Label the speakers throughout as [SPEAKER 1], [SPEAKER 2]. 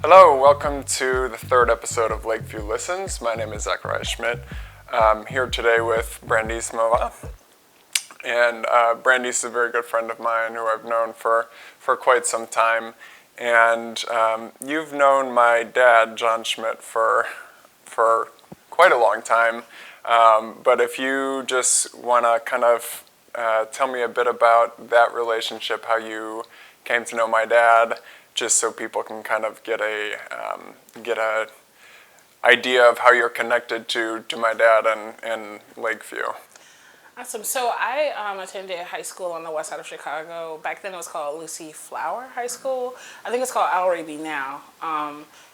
[SPEAKER 1] Hello, welcome to the third episode of LakeView Listens. My name is Zachariah Schmidt. I'm here today with Brandies, Meva'a. And Brandies is a very good friend of mine who I've known for quite some time. And you've known my dad, John Schmidt, for quite a long time. But if you just want to kind of tell me a bit about that relationship, how you came to know my dad, just so people can kind of get a idea of how you're connected to my dad and LakeView.
[SPEAKER 2] Awesome. So I attended high school on the west side of Chicago. Back then it was called Lucy Flower High School. I think it's called Alraby now.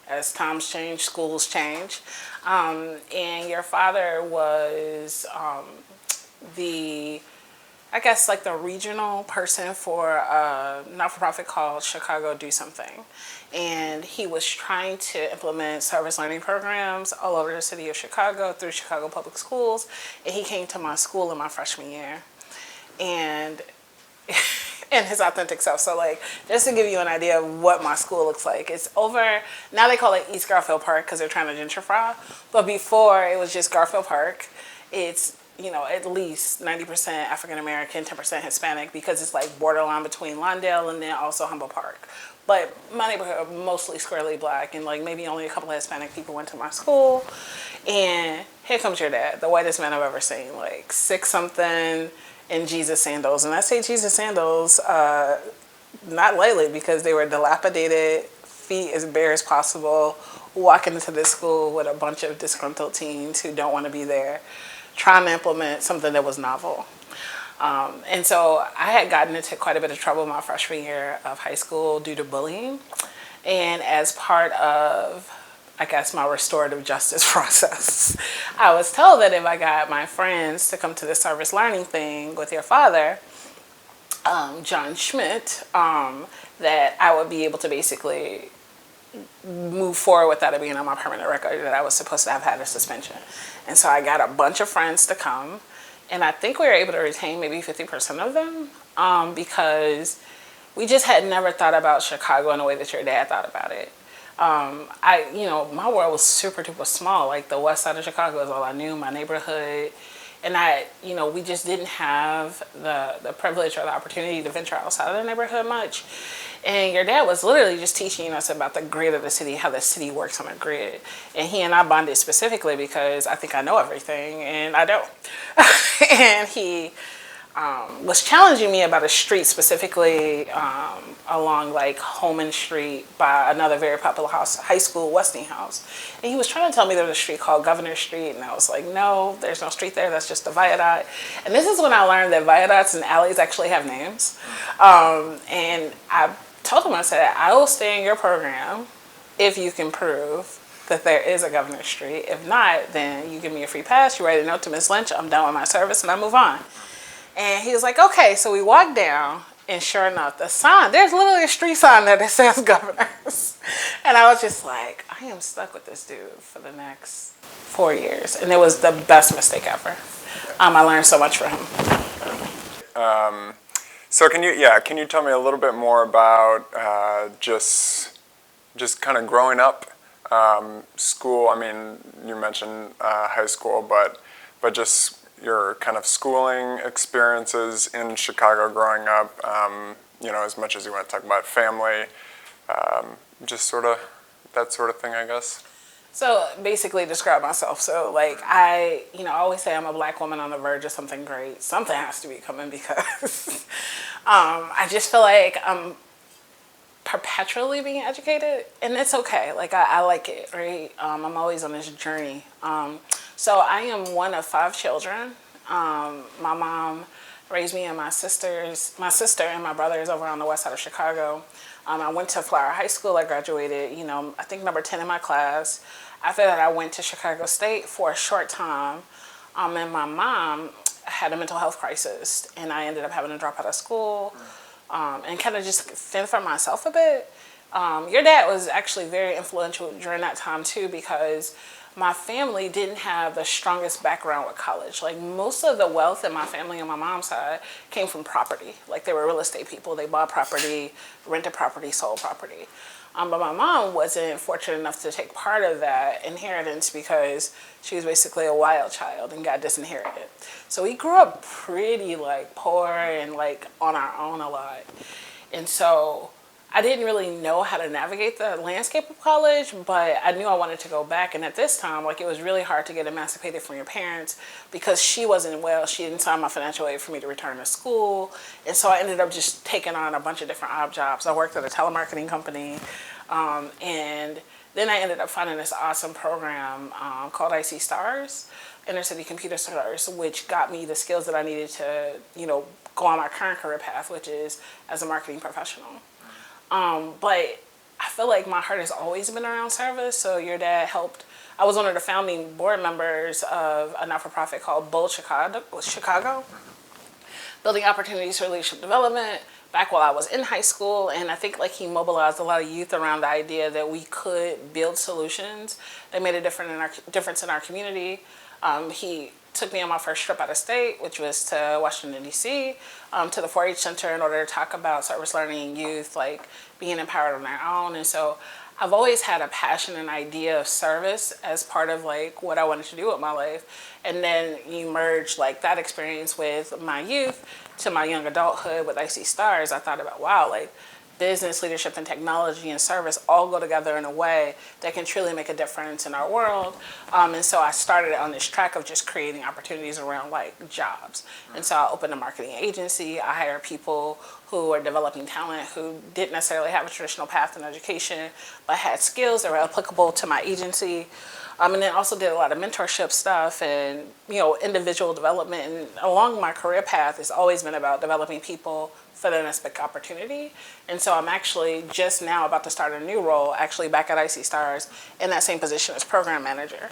[SPEAKER 2] As times change, schools change. And your father was the regional person for a not-for-profit called Chicago Do Something. And he was trying to implement service learning programs all over the city of Chicago through Chicago Public Schools. And he came to my school in my freshman year. And his authentic self. So just to give you an idea of what my school looks like, it's over, now they call it East Garfield Park because they're trying to gentrify. But before it was just Garfield Park. It's at least 90% African American, 10% Hispanic, because it's like borderline between Lawndale and then also Humboldt Park. But my neighborhood mostly squarely black, and maybe only a couple of Hispanic people went to my school. And here comes your dad, the whitest man I've ever seen, 6-something in Jesus sandals. And I say Jesus sandals, not lately, because they were dilapidated, feet as bare as possible, walking into this school with a bunch of disgruntled teens who don't want to be there, trying to implement something that was novel. And so I had gotten into quite a bit of trouble my freshman year of high school due to bullying. And as part of, my restorative justice process, I was told that if I got my friends to come to the service learning thing with your father, John Schmidt, that I would be able to basically move forward without it being on my permanent record that I was supposed to have had a suspension. And so I got a bunch of friends to come, and I think we were able to retain maybe 50% of them because we just had never thought about Chicago in the way that your dad thought about it. My world was super duper small. The west side of Chicago is all I knew, my neighborhood. And we just didn't have the privilege or the opportunity to venture outside of the neighborhood much. And your dad was literally just teaching us about the grid of the city, how the city works on a grid. And he and I bonded specifically because I think I know everything, and I don't. And he was challenging me about a street specifically along Holman Street by another very popular high school, Westinghouse. And he was trying to tell me there was a street called Governor Street, and I was like, no, there's no street there, that's just a viaduct. And this is when I learned that viaducts and alleys actually have names. And I told him, I said, I will stay in your program if you can prove that there is a Governor Street. If not, then you give me a free pass, you write a note to Ms. Lynch, I'm done with my service, and I move on. And he was like, okay. So we walked down, and sure enough, the sign, there's literally a street sign there that says Governors. And I was just like, I am stuck with this dude for the next 4 years. And it was the best mistake ever. I learned so much from him.
[SPEAKER 1] So can you tell me a little bit more about just kind of growing up, school? I mean, you mentioned high school, but just your kind of schooling experiences in Chicago growing up, as much as you want to talk about family, just sort of that sort of thing, I guess.
[SPEAKER 2] So basically describe myself. So I always say I'm a black woman on the verge of something great. Something has to be coming because I just feel like I'm perpetually being educated, and it's okay. I like it, right? I'm always on this journey. So I am one of 5 children. My mom raised me and my sister and my brothers over on the west side of Chicago. I went to Flower High School. I graduated, I think number 10 in my class. After that, I went to Chicago State for a short time. And my mom had a mental health crisis, and I ended up having to drop out of school and kind of just fend for myself a bit. Your dad was actually very influential during that time, too, because my family didn't have the strongest background with college. Most of the wealth in my family on my mom's side came from property. They were real estate people. They bought property, rented property, sold property. But my mom wasn't fortunate enough to take part of that inheritance because she was basically a wild child and got disinherited. So we grew up pretty like poor and like on our own a lot. And so I didn't really know how to navigate the landscape of college, but I knew I wanted to go back. And at this time, like it was really hard to get emancipated from your parents because she wasn't well. She didn't sign my financial aid for me to return to school. And so I ended up just taking on a bunch of different odd jobs. I worked at a telemarketing company. And then I ended up finding this awesome program called IC Stars, Inner City Computer Stars, which got me the skills that I needed to, go on my current career path, which is as a marketing professional. But I feel like my heart has always been around service. So your dad helped. I was one of the founding board members of a not-for-profit called Bold Chicago, building opportunities for leadership development back while I was in high school. And I think like he mobilized a lot of youth around the idea that we could build solutions that made a difference in our community. He took me on my first trip out of state, which was to Washington, D.C., to the 4-H Center in order to talk about service learning youth, like being empowered on their own. And so I've always had a passion and idea of service as part of like what I wanted to do with my life. And then you merge like that experience with my youth to my young adulthood with IC Stars. I thought about, wow, like business, leadership, and technology and service all go together in a way that can truly make a difference in our world. And so I started on this track of just creating opportunities around like jobs. And so I opened a marketing agency. I hired people who are developing talent who didn't necessarily have a traditional path in education, but had skills that were applicable to my agency. And then also did a lot of mentorship stuff and, individual development. And along my career path, it's always been about developing people for the next big opportunity. And so I'm actually just now about to start a new role, actually back at IC Stars, in that same position as program manager.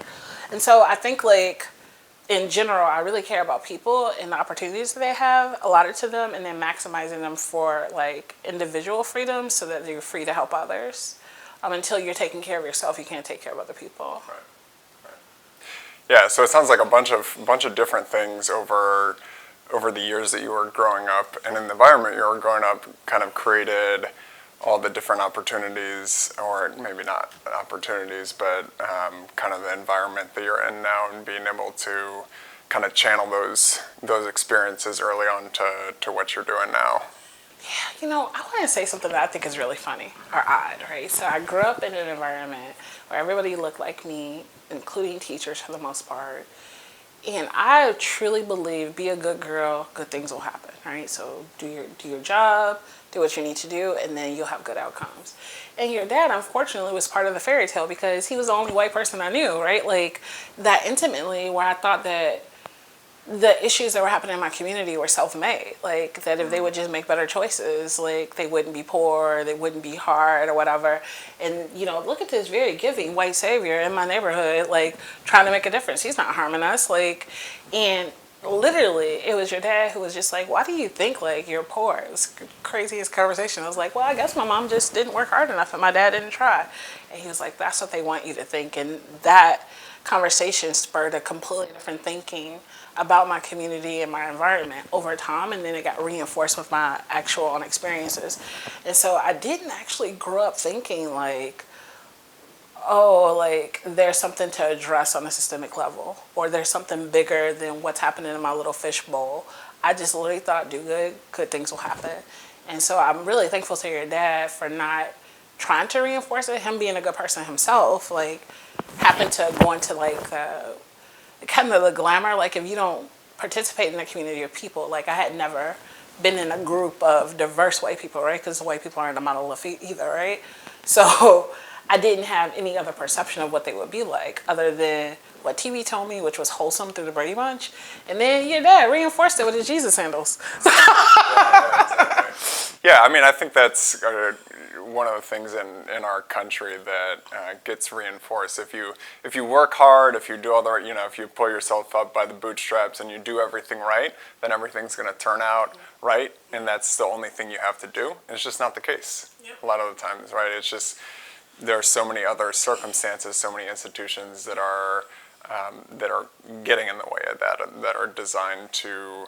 [SPEAKER 2] And so I think like, in general, I really care about people and the opportunities that they have allotted to them and then maximizing them for like individual freedom so that you're free to help others. Until you're taking care of yourself, you can't take care of other people.
[SPEAKER 1] Right. Yeah, so it sounds like a bunch of different things over the years that you were growing up and in the environment you were growing up kind of created all the different opportunities, or maybe not opportunities, but kind of the environment that you're in now and being able to kind of channel those experiences early on to what you're doing now.
[SPEAKER 2] Yeah, I want to say something that I think is really funny or odd, right? So I grew up in an environment where everybody looked like me, including teachers for the most part. And I truly believe, be a good girl, good things will happen, right? So do your job, do what you need to do, and then you'll have good outcomes. And your dad, unfortunately, was part of the fairy tale because he was the only white person I knew, right? Like that intimately, where I thought that the issues that were happening in my community were self-made. Like that if they would just make better choices, like they wouldn't be poor, they wouldn't be hard or whatever. And look at this very giving white savior in my neighborhood, like trying to make a difference. He's not harming us. And literally it was your dad who was just like, why do you think like you're poor? It was the craziest conversation. I was like, well, I guess my mom just didn't work hard enough and my dad didn't try. And he was like, that's what they want you to think. And that conversation spurred a completely different thinking about my community and my environment over time, and then it got reinforced with my actual own experiences. And so I didn't actually grow up thinking like, oh, like there's something to address on a systemic level, or there's something bigger than what's happening in my little fishbowl. I just literally thought, do good things will happen. And so I'm really thankful to your dad for not trying to reinforce it. Him being a good person himself, like happened to go into like kind of the glamour, like if you don't participate in a community of people, like I had never been in a group of diverse white people, right? Because white people aren't a monolith either, right? So I didn't have any other perception of what they would be like other than what TV told me, which was wholesome through the Brady Bunch. And then your dad reinforced it with his Jesus sandals.
[SPEAKER 1] Yeah, I mean, I think that's one of the things in our country that gets reinforced. If you work hard, if you do all the, if you pull yourself up by the bootstraps and you do everything right, then everything's going to turn out right, and that's the only thing you have to do. And it's just not the case. Yep. A lot of the times, right? It's just there are so many other circumstances, so many institutions that are getting in the way of that are designed to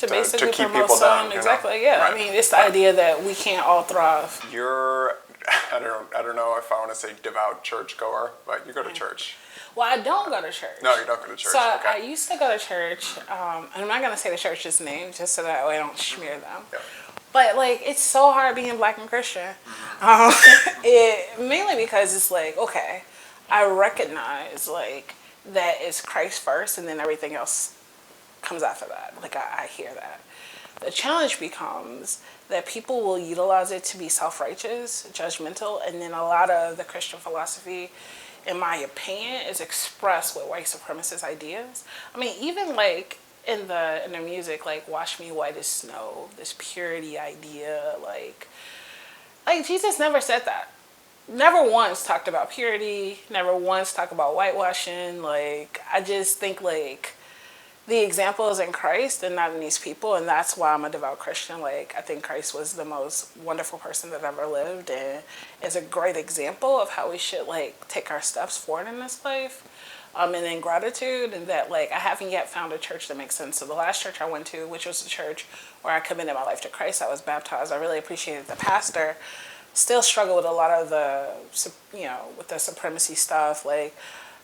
[SPEAKER 2] basically
[SPEAKER 1] keep
[SPEAKER 2] promote
[SPEAKER 1] people down.
[SPEAKER 2] Exactly, yeah. Right. I mean, it's the idea that we can't all thrive.
[SPEAKER 1] You're I don't know if I want to say devout churchgoer, but you go to church.
[SPEAKER 2] Well, I don't go to church.
[SPEAKER 1] No, you don't go to church.
[SPEAKER 2] So
[SPEAKER 1] Okay.
[SPEAKER 2] I used to go to church, and I'm not gonna say the church's name just so that way I don't smear them.
[SPEAKER 1] Yeah.
[SPEAKER 2] But like, it's so hard being Black and Christian. It mainly because it's like, okay, I recognize like that it's Christ first, and then everything else comes after that. Like I hear that. The challenge becomes that people will utilize it to be self-righteous, judgmental, and then a lot of the Christian philosophy, in my opinion, is expressed with white supremacist ideas. I mean, even like in the music, like "Wash Me White as Snow," this purity idea, like Jesus never said that. Never once talked about purity. Never once talked about whitewashing. Like I just think like the example is in Christ and not in these people, and that's why I'm a devout Christian. Like I think Christ was the most wonderful person that ever lived, and is a great example of how we should like take our steps forward in this life. And in gratitude, and that like I haven't yet found a church that makes sense. So the last church I went to, which was the church where I committed my life to Christ, I was baptized. I really appreciated the pastor. Still struggle with a lot of the, with the supremacy stuff. Like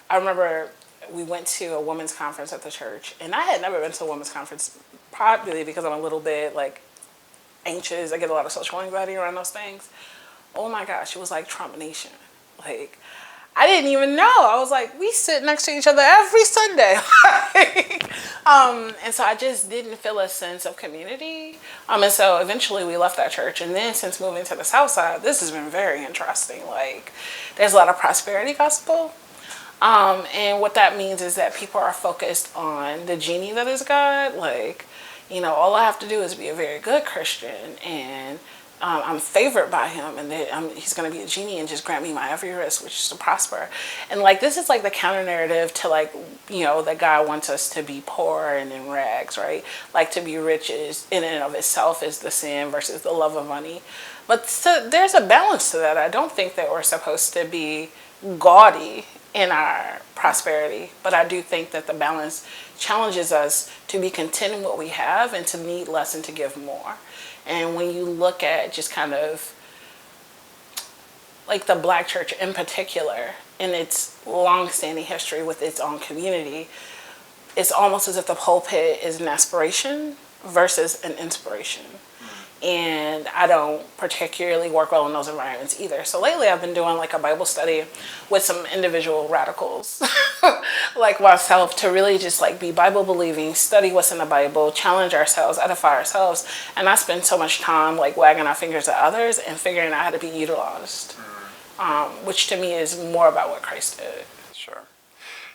[SPEAKER 2] I remember we went to a women's conference at the church, and I had never been to a women's conference, probably because I'm a little bit like anxious. I get a lot of social anxiety around those things. Oh my gosh, it was like Trump Nation. Like I didn't even know. I was like, we sit next to each other every Sunday. And so I just didn't feel a sense of community. And so eventually we left that church. And then since moving to the South Side, this has been very interesting. Like there's a lot of prosperity gospel. And what that means is that people are focused on the genie that is God. Like, all I have to do is be a very good Christian, and I'm favored by him, and then he's going to be a genie and just grant me my every wish, which is to prosper. And like this is like the counter narrative to like that God wants us to be poor and in rags, right? Like to be rich is in and of itself is the sin versus the love of money. But so there's a balance to that. I don't think that we're supposed to be gaudy in our prosperity, but I do think that the balance challenges us to be content in what we have and to need less and to give more. And when you look at just kind of like the Black church in particular, in its long-standing history with its own community, it's almost as if the pulpit is an aspiration versus an inspiration. And I don't particularly work well in those environments either. So lately I've been doing like a Bible study with some individual radicals like myself to really just like be Bible believing, study what's in the Bible, challenge ourselves, edify ourselves. And I spend so much time like wagging our fingers at others and figuring out how to be utilized, which to me is more about what Christ did.
[SPEAKER 1] Sure.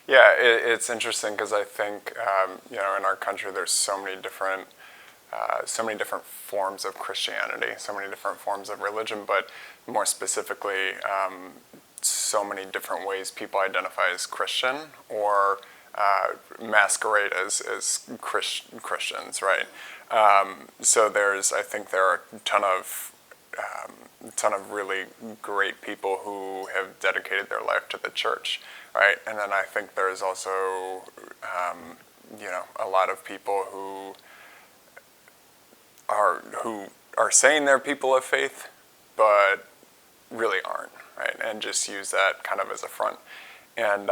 [SPEAKER 1] Yeah, it's interesting because I think, in our country there's so many different forms of Christianity, so many different forms of religion, but more specifically, so many different ways people identify as Christian or masquerade as Christians, right? So I think there are a ton of really great people who have dedicated their life to the church, right? And then I think there's also, a lot of people who are saying they're people of faith, but really aren't, right? And just use that kind of as a front. And,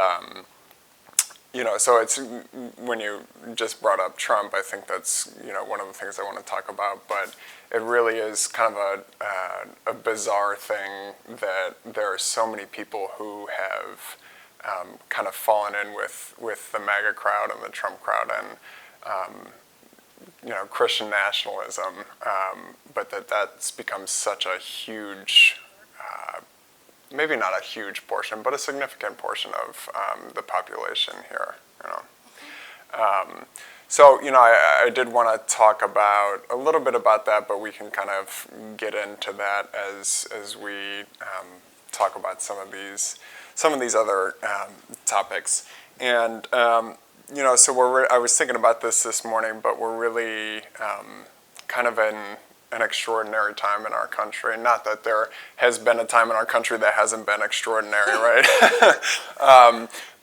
[SPEAKER 1] so it's, when you just brought up Trump, I think that's, one of the things I want to talk about, but it really is kind of a bizarre thing that there are so many people who have kind of fallen in with the MAGA crowd and the Trump crowd and, Christian nationalism, but that's become such a huge, maybe not a huge portion, but a significant portion of the population here. So I did want to talk about a little bit about that, but we can kind of get into that as we talk about some of these other topics. And so I was thinking about this morning, but we're really kind of in an extraordinary time in our country. Not that there has been a time in our country that hasn't been extraordinary, right?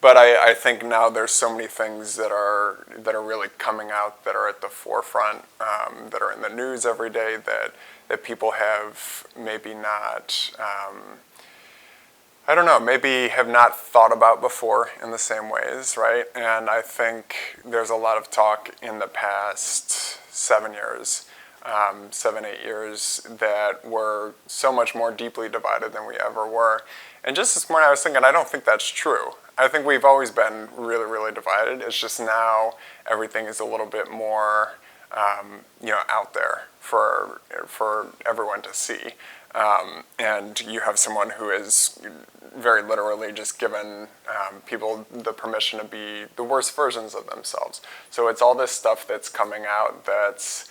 [SPEAKER 1] But I think now there's so many things that are really coming out that are at the forefront, that are in the news every day that people have maybe not, I don't know, maybe have not thought about before in the same ways, right? And I think there's a lot of talk in the past 7 years, 8 years, that we're so much more deeply divided than we ever were. And just this morning I was thinking, I don't think that's true. I think we've always been really, really divided. It's just now everything is a little bit more, out there for everyone to see. And you have someone who is very literally just given people the permission to be the worst versions of themselves. So it's all this stuff that's coming out that's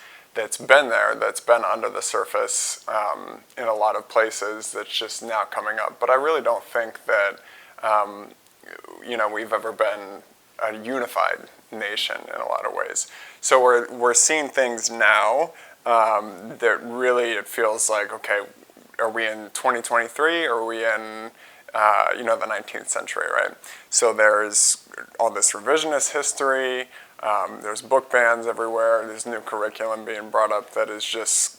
[SPEAKER 1] been there, that's been under the surface in a lot of places, that's just now coming up. But I really don't think that we've ever been a unified nation in a lot of ways. So we're seeing things now that really, it feels like, okay, are we in 2023 or are we in the 19th century, right? So there's all this revisionist history, there's book bans everywhere, there's new curriculum being brought up that is just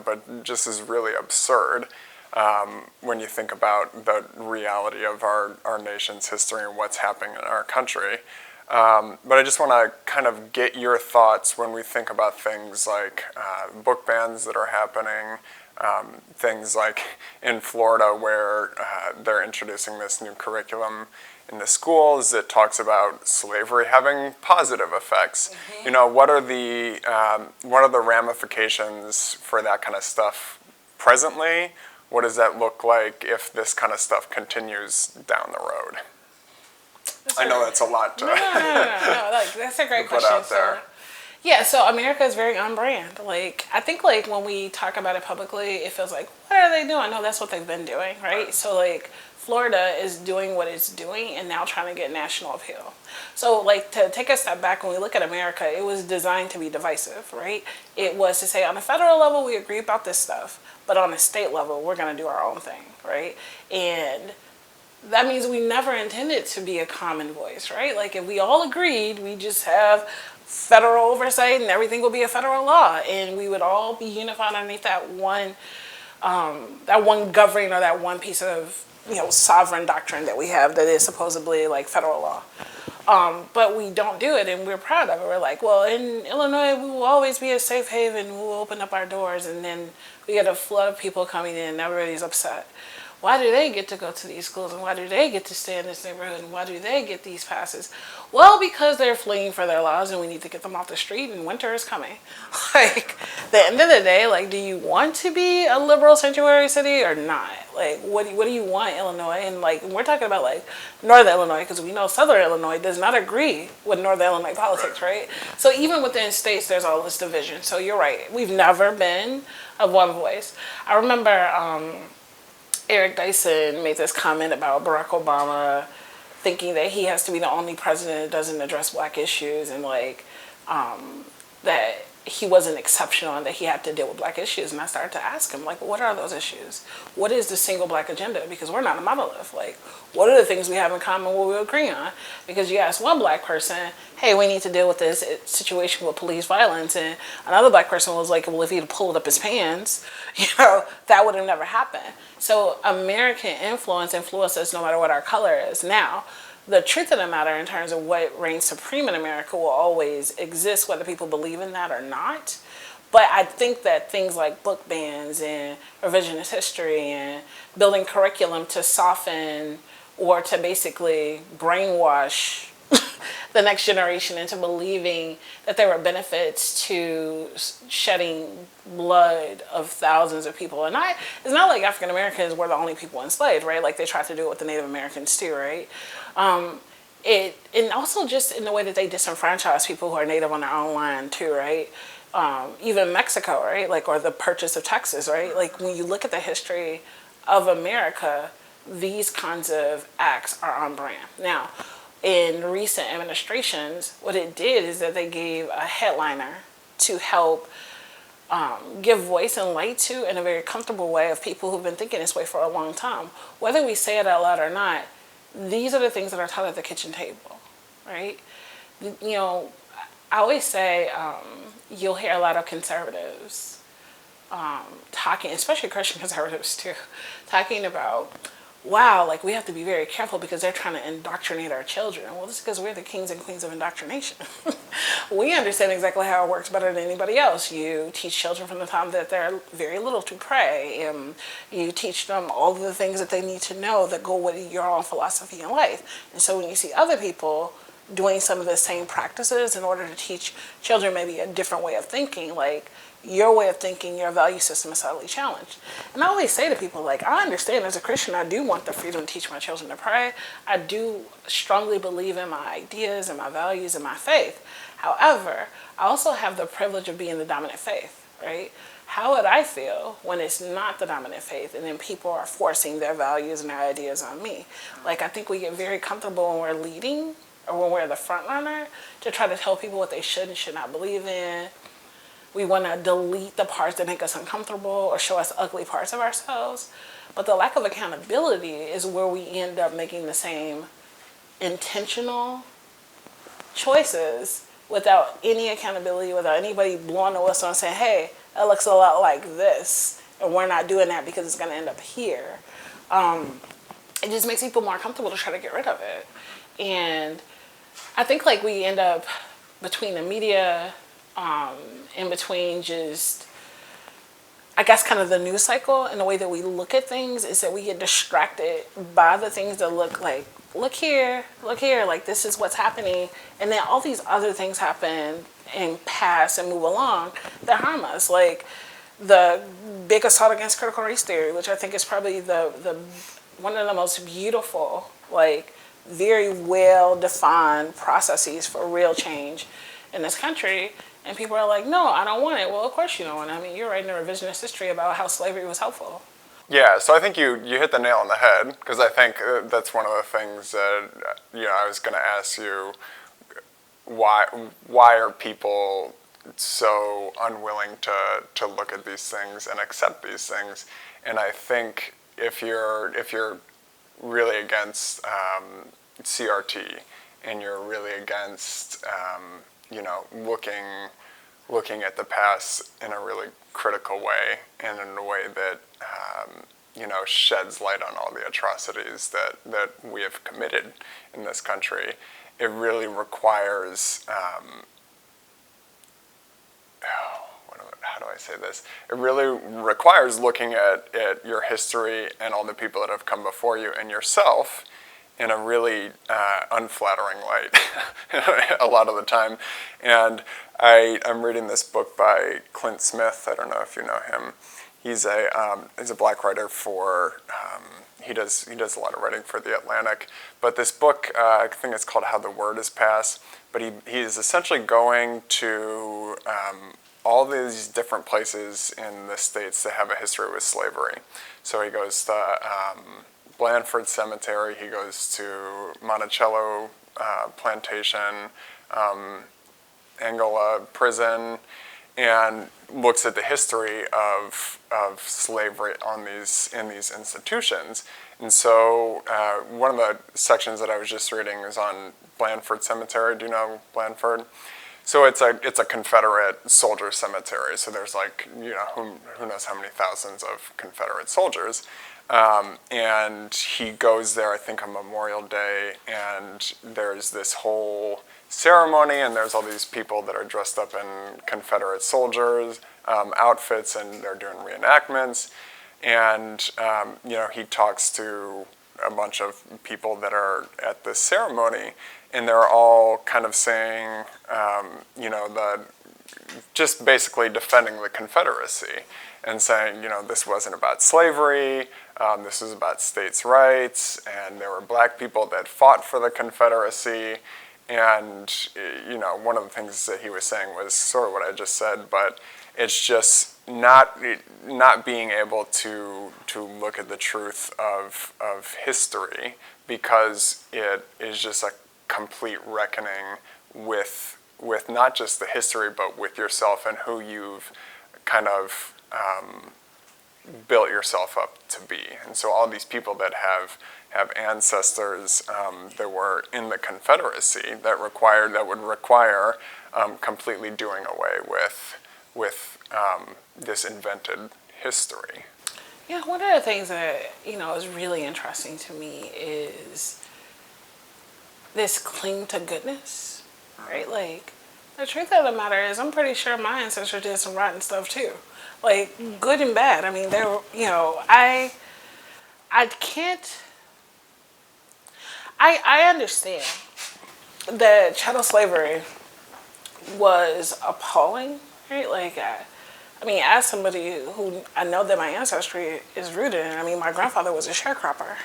[SPEAKER 1] but just is really absurd when you think about the reality of our nation's history and what's happening in our country. But I just want to kind of get your thoughts when we think about things like book bans that are happening, things like in Florida where they're introducing this new curriculum in the schools that talks about slavery having positive effects. Mm-hmm. What are the ramifications for that kind of stuff presently? What does that look like if this kind of stuff continues down the road? I know that's a lot to
[SPEAKER 2] no. That's a great question.
[SPEAKER 1] Put out there.
[SPEAKER 2] So America is very on brand. I think when we talk about it publicly, it feels like, what are they doing? No, that's what they've been doing, right? So Florida is doing what it's doing and now trying to get national appeal. So to take a step back, when we look at America, it was designed to be divisive, right? It was to say on a federal level, we agree about this stuff, but on a state level, we're going to do our own thing, right? And that means we never intended to be a common voice, right? If we all agreed, we just have federal oversight and everything will be a federal law, and we would all be unified underneath that one governing or that one piece of sovereign doctrine that we have that is supposedly federal law. But we don't do it, and we're proud of it. We're like, well, in Illinois, we will always be a safe haven. We'll open up our doors, and then we get a flood of people coming in, and everybody's upset. Why do they get to go to these schools, and why do they get to stay in this neighborhood, and why do they get these passes? Well, because they're fleeing for their lives, and we need to get them off the street, and winter is coming. The end of the day, do you want to be a liberal sanctuary city or not? What do you want, Illinois? And we're talking about Northern Illinois, because we know Southern Illinois does not agree with Northern Illinois politics, right? So even within states, there's all this division. So you're right. We've never been of one voice. I remember Eric Dyson made this comment about Barack Obama thinking that he has to be the only president that doesn't address black issues, and that he wasn't exceptional and that he had to deal with black issues. And I started to ask him, what are those issues? What is the single black agenda? Because we're not a monolith. What are the things we have in common, what we agree on? Because you ask one black person, hey, we need to deal with this situation with police violence, and another black person was like, well, if he'd pulled up his pants, that would have never happened. So American influence influences no matter what our color is. Now, the truth of the matter in terms of what reigns supreme in America will always exist, whether people believe in that or not. But I think that things like book bans and revisionist history and building curriculum to soften or to basically brainwash the next generation into believing that there were benefits to shedding blood of thousands of people. And it's not like African Americans were the only people enslaved, right? They tried to do it with the Native Americans too, right? And also just in the way that they disenfranchise people who are Native on their own land too, right? Even Mexico, right? Or the purchase of Texas, right? When you look at the history of America, these kinds of acts are on brand. Now, in recent administrations, what it did is that they gave a headliner to help give voice and light to in a very comfortable way of people who've been thinking this way for a long time. Whether we say it out loud or not, these are the things that are taught at the kitchen table, right? You know, I always say you'll hear a lot of conservatives talking, especially Christian conservatives too, talking about, wow, like we have to be very careful because they're trying to indoctrinate our children. Well, this is because we're the kings and queens of indoctrination. We understand exactly how it works better than anybody else. You teach children from the time that they're very little to pray, and you teach them all of the things that they need to know that go with your own philosophy in life. And so when you see other people doing some of the same practices in order to teach children maybe a different way of thinking, like your way of thinking, your value system is subtly challenged. And I always say to people, like, I understand as a Christian, I do want the freedom to teach my children to pray. I do strongly believe in my ideas and my values and my faith. However, I also have the privilege of being the dominant faith, right? How would I feel when it's not the dominant faith and then people are forcing their values and their ideas on me? Like, I think we get very comfortable when we're leading or when we're the front runner to try to tell people what they should and should not believe in. We want to delete the parts that make us uncomfortable or show us ugly parts of ourselves. But the lack of accountability is where we end up making the same intentional choices without any accountability, without anybody blowing the whistle and saying, hey, that looks a lot like this, and we're not doing that because it's going to end up here. It just makes people more comfortable to try to get rid of it. And I think like we end up between the media, in between just, I guess, kind of the news cycle and the way that we look at things is that we get distracted by the things that look like, look here, like this is what's happening. And then all these other things happen and pass and move along that harm us. Like the big assault against critical race theory, which I think is probably the one of the most beautiful, like very well defined processes for real change in this country. And people are like, no, I don't want it. Well, of course you don't want it. I mean, you're writing a revisionist history about how slavery was helpful.
[SPEAKER 1] Yeah, so I think you hit the nail on the head, because I think that's one of the things that, I was going to ask you, why are people so unwilling to look at these things and accept these things? And I think if you're really against CRT and you're really against looking at the past in a really critical way and in a way that sheds light on all the atrocities that we have committed in this country, it really requires how do I say this? It really requires looking at your history and all the people that have come before you and yourself in a really unflattering light a lot of the time. And I'm reading this book by Clint Smith. I don't know if you know him. He's a black writer for, he does a lot of writing for The Atlantic. But this book, I think it's called How the Word is Passed. But he's essentially going to all these different places in the States that have a history with slavery. So he goes to Blandford Cemetery, he goes to Monticello Plantation, Angola Prison, and looks at the history of slavery in these institutions. And so one of the sections that I was just reading is on Blandford Cemetery. Do you know Blandford? So it's a Confederate soldier cemetery. So there's who knows how many thousands of Confederate soldiers. And he goes there, I think, on Memorial Day, and there's this whole ceremony, and there's all these people that are dressed up in Confederate soldiers outfits, and they're doing reenactments. And he talks to a bunch of people that are at this ceremony, and they're all kind of saying, just basically defending the Confederacy and saying, this wasn't about slavery, this was about states' rights, and there were black people that fought for the Confederacy. And, one of the things that he was saying was sort of what I just said, but it's just not being able to look at the truth of history, because it is just a complete reckoning with not just the history, but with yourself and who you've kind of built yourself up to be. And so all these people that have ancestors that were in the Confederacy that would require completely doing away with this invented history.
[SPEAKER 2] Yeah, one of the things that, is really interesting to me is this cling to goodness, right? Like, the truth of the matter is, I'm pretty sure my ancestors did some rotten stuff too. Like, good and bad. I mean, I can't, I understand that chattel slavery was appalling, right? Like, I mean, as somebody who I know that my ancestry is rooted in, I mean, my grandfather was a sharecropper.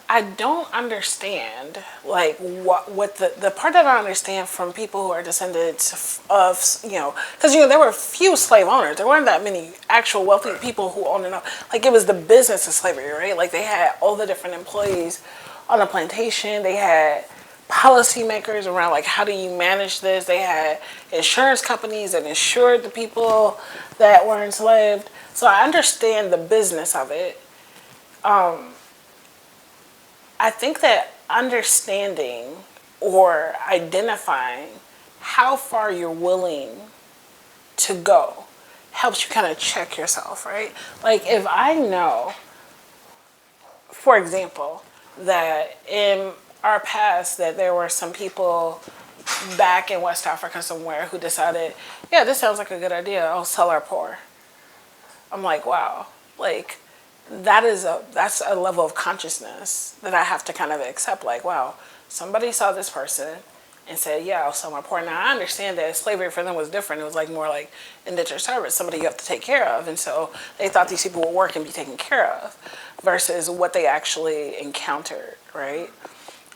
[SPEAKER 2] I don't understand, like, what the part that I understand from people who are descendants of, because, there were few slave owners. There weren't that many actual wealthy people who owned enough. Like, it was the business of slavery, right? Like, they had all the different employees on a plantation. They had policymakers around, like, how do you manage this? They had insurance companies that insured the people that were enslaved. So I understand the business of it. I think that understanding or identifying how far you're willing to go helps you kind of check yourself, right? Like, if I know, for example, that in our past that there were some people back in West Africa somewhere who decided, yeah, this sounds like a good idea, I'll sell our poor. I'm like, wow, like, that's a level of consciousness that I have to kind of accept. Like, wow, somebody saw this person and said, yeah, I'll sell my poor. Now, I understand that slavery for them was different. It was like more like indentured servants, somebody you have to take care of. And so they thought these people would work and be taken care of versus what they actually encountered, right?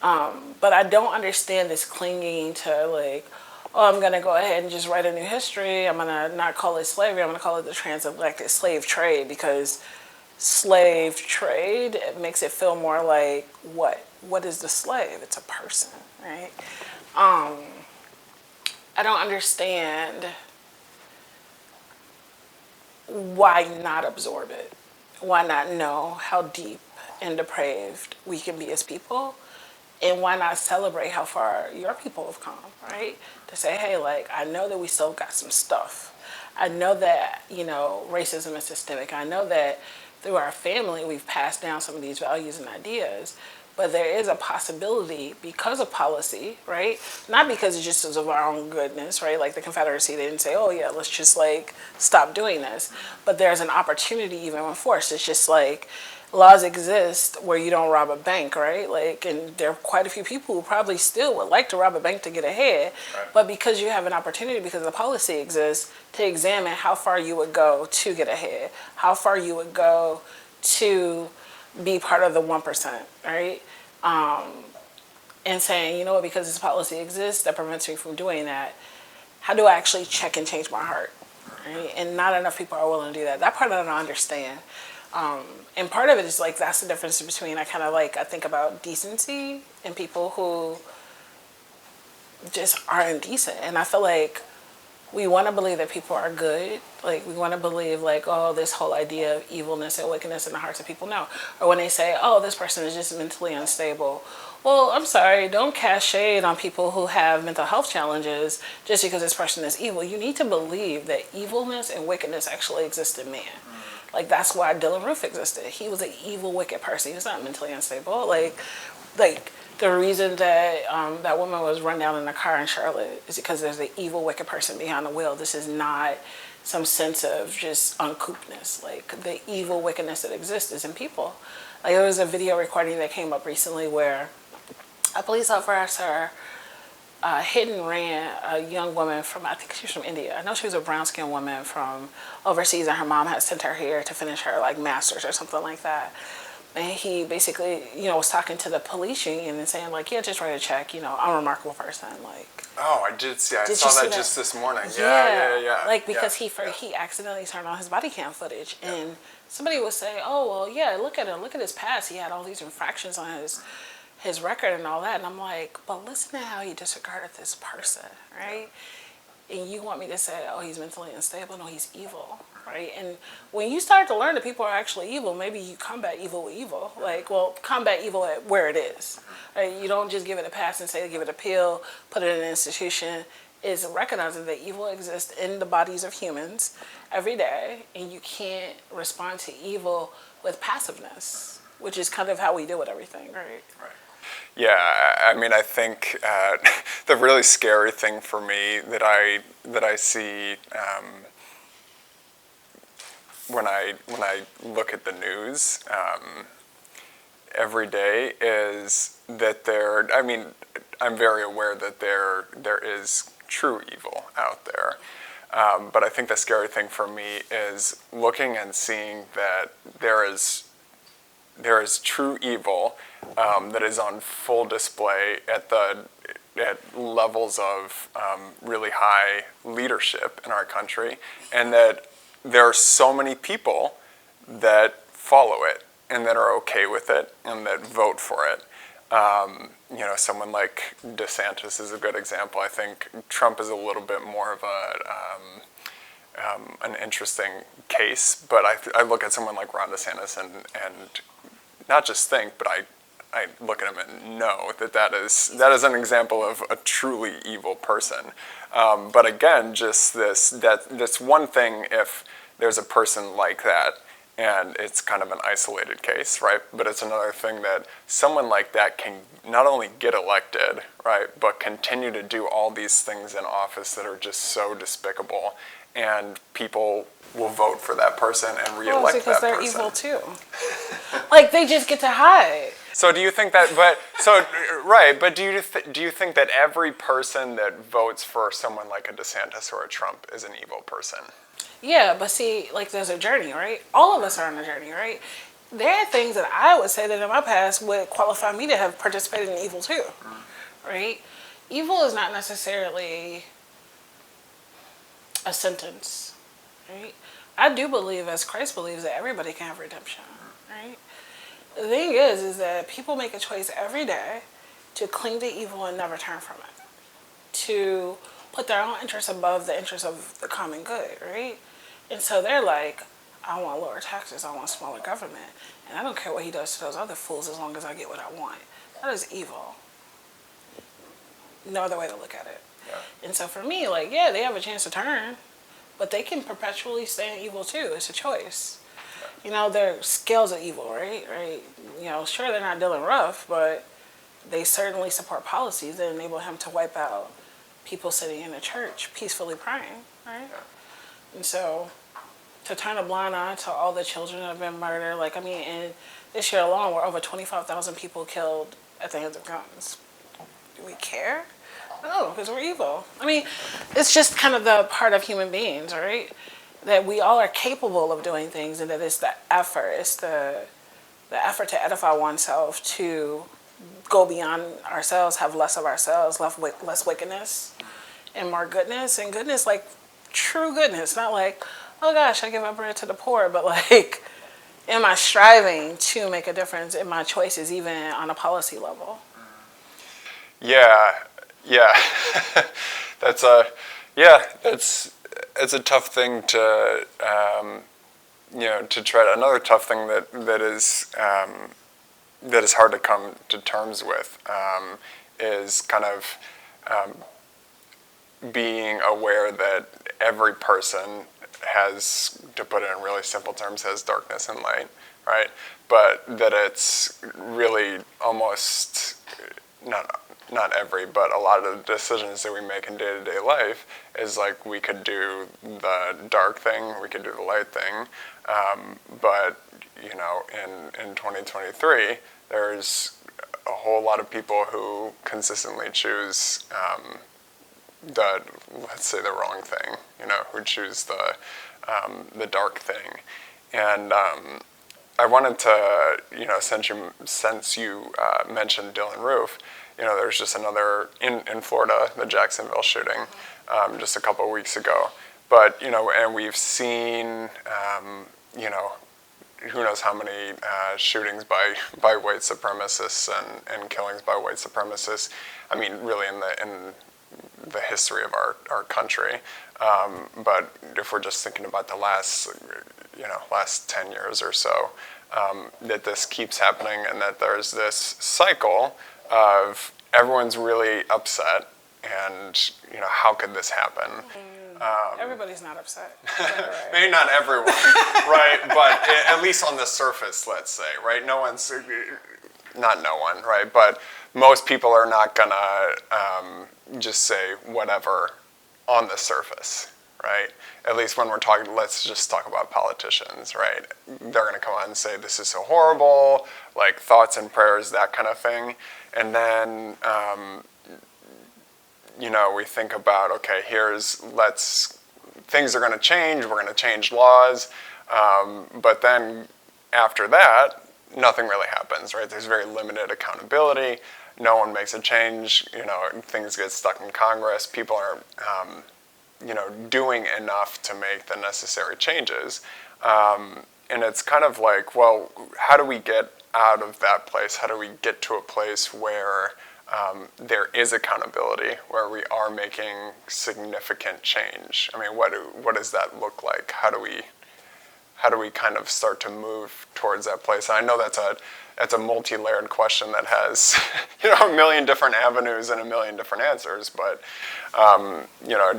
[SPEAKER 2] But I don't understand this clinging to, like, oh, I'm going to go ahead and just write a new history. I'm going to not call it slavery. I'm going to call it the transatlantic slave trade, because slave trade, it makes it feel more like what is the slave? It's a person, right? I don't understand why not absorb it. Why not know how deep and depraved we can be as people, and why not celebrate how far your people have come, right? To say, hey, like, I know that we still got some stuff. I know that, racism is systemic. I know that through our family, we've passed down some of these values and ideas, but there is a possibility because of policy, right? Not because it's just of our own goodness, right? Like the Confederacy, they didn't say, oh yeah, let's just like stop doing this. But there's an opportunity even when forced. It's just like laws exist where you don't rob a bank, right? Like, and there are quite a few people who probably still would like to rob a bank to get ahead, right. But because you have an opportunity, because the policy exists, to examine how far you would go to get ahead, how far you would go to be part of the 1%, right? And saying, you know what, because this policy exists that prevents me from doing that, how do I actually check and change my heart, right? And not enough people are willing to do that. That part I don't understand. And part of it is like, that's the difference between, I think about decency and people who just are indecent. And I feel like we want to believe that people are good. Like, we want to believe, like, oh, this whole idea of evilness and wickedness in the hearts of people. No. Or when they say, oh, this person is just mentally unstable. Well, I'm sorry, don't cast shade on people who have mental health challenges just because this person is evil. You need to believe that evilness and wickedness actually exist in man. Like, that's why Dylan Roof existed. He was an evil, wicked person. He was not mentally unstable. Like the reason that that woman was run down in a car in Charlotte is because there's an evil, wicked person behind the wheel. This is not some sense of just uncoupness. Like, the evil wickedness that exists is in people. Like, there was a video recording that came up recently where a police officer hit and ran a young woman from, I think she was from India. I know she was a brown-skinned woman from overseas, and her mom had sent her here to finish her, like, master's or something like that. And he basically, was talking to the police union and saying, like, yeah, just write a check. I'm a remarkable person. Like,
[SPEAKER 1] oh, I did see. I saw that just this morning. Yeah.
[SPEAKER 2] Like, because he accidentally turned on his body cam footage, and somebody would say, oh, well, yeah, look at him. Look at his past. He had all these infractions on his record and all that. And I'm like, but listen to how he disregarded this person, right? and you want me to say, oh, he's mentally unstable? No, he's evil, right? And when you start to learn that people are actually evil, maybe you combat evil with evil. Like, well, combat evil at where it is. Right? You don't just give it a pass and say, give it a pill, put it in an institution. Is recognizing that evil exists in the bodies of humans every day, and you can't respond to evil with passiveness, which is kind of how we deal with everything, right?
[SPEAKER 1] Right. Yeah, I mean, I think the really scary thing for me that I see when I look at the news every day is that I mean, I'm very aware that there is true evil out there. But I think the scary thing for me is looking and seeing that there is true evil that is on full display at levels of really high leadership in our country, and that there are so many people that follow it and that are okay with it and that vote for it. Someone like DeSantis is a good example. I think Trump is a little bit more of an interesting case, but I look at someone like Ron DeSantis and not just think, but I look at him and know that is an example of a truly evil person. But again, just this one thing, if there's a person like that, and it's kind of an isolated case, right? But it's another thing that someone like that can not only get elected, right, but continue to do all these things in office that are just so despicable, and people will vote for that person and reelect that person.
[SPEAKER 2] Because they're evil too. Like, they just get to hide.
[SPEAKER 1] So do you think that? But do you think that every person that votes for someone like a DeSantis or a Trump is an evil person?
[SPEAKER 2] Yeah, but see, like, there's a journey, right? All of us are on a journey, right? There are things that I would say that in my past would qualify me to have participated in evil too, right? Evil is not necessarily a sentence, right? I do believe, as Christ believes, that everybody can have redemption, right? The thing is that people make a choice every day to cling to evil and never turn from it, to put their own interests above the interests of the common good, right? And so they're like, I want lower taxes, I want smaller government, and I don't care what he does to those other fools as long as I get what I want. That is evil. No other way to look at it. Yeah. And so for me, like, yeah, they have a chance to turn, but they can perpetually stay in evil too. It's a choice. You know, there are scales of evil, right? Sure, they're not dealing rough, but they certainly support policies that enable him to wipe out people sitting in a church peacefully praying, right? Yeah. And so to turn a blind eye to all the children that have been murdered, in this year alone, we're over 25,000 people killed at the hands of guns. Do we care? No, because we're evil. It's just kind of the part of human beings, right? That we all are capable of doing things, and that it's the effort. It's the effort to edify oneself, to go beyond ourselves, have less of ourselves, less wickedness, and more goodness. And goodness, like true goodness, not like, oh gosh, I give my bread to the poor, but like, am I striving to make a difference in my choices, even on a policy level?
[SPEAKER 1] Yeah. It's a tough thing to try to. Another tough thing that is hard to come to terms with is kind of being aware that every person has, to put it in really simple terms, has darkness and light, right? But that it's really almost not every, but a lot of the decisions that we make in day-to-day life is like, we could do the dark thing, we could do the light thing, but in 2023, there's a whole lot of people who consistently choose let's say the wrong thing, who choose the dark thing. And I wanted to, since you mentioned Dylan Roof, there's just another in Florida, the Jacksonville shooting, just a couple of weeks ago. But and we've seen, who knows how many shootings by white supremacists and killings by white supremacists. Really in the history of our country. But if we're just thinking about the last 10 years or so, that this keeps happening, and that there's this cycle of everyone's really upset, and how could this happen?
[SPEAKER 2] Everybody's not upset.
[SPEAKER 1] Maybe not everyone, right? But at least on the surface, let's say, right? Not no one, right? But most people are not gonna just say whatever on the surface, right? At least when we're talking, let's just talk about politicians, right? They're gonna come out and say, this is so horrible, like thoughts and prayers, that kind of thing. And then, we think about, okay, things are gonna change, we're gonna change laws, but then after that, nothing really happens, right? There's very limited accountability. No one makes a change. Things get stuck in Congress. People aren't, doing enough to make the necessary changes. And it's kind of like, well, how do we get out of that place? How do we get to a place where there is accountability, where we are making significant change? I mean, what does that look like? How do we kind of start to move towards that place? And I know that's a multi-layered question that has a million different avenues and a million different answers. But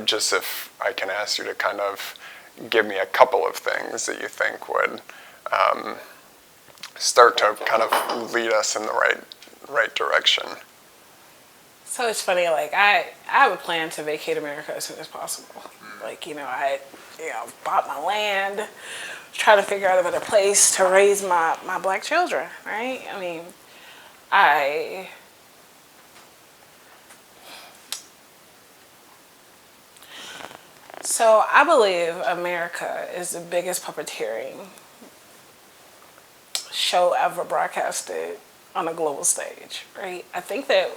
[SPEAKER 1] just if I can ask you to kind of give me a couple of things that you think would start to kind of lead us in the right direction.
[SPEAKER 2] So it's funny, like I have a plan to vacate America as soon as possible. Like, I bought my land, trying to figure out a better place to raise my black children, right? I mean, So I believe America is the biggest puppeteering show ever broadcasted on a global stage, right? I think that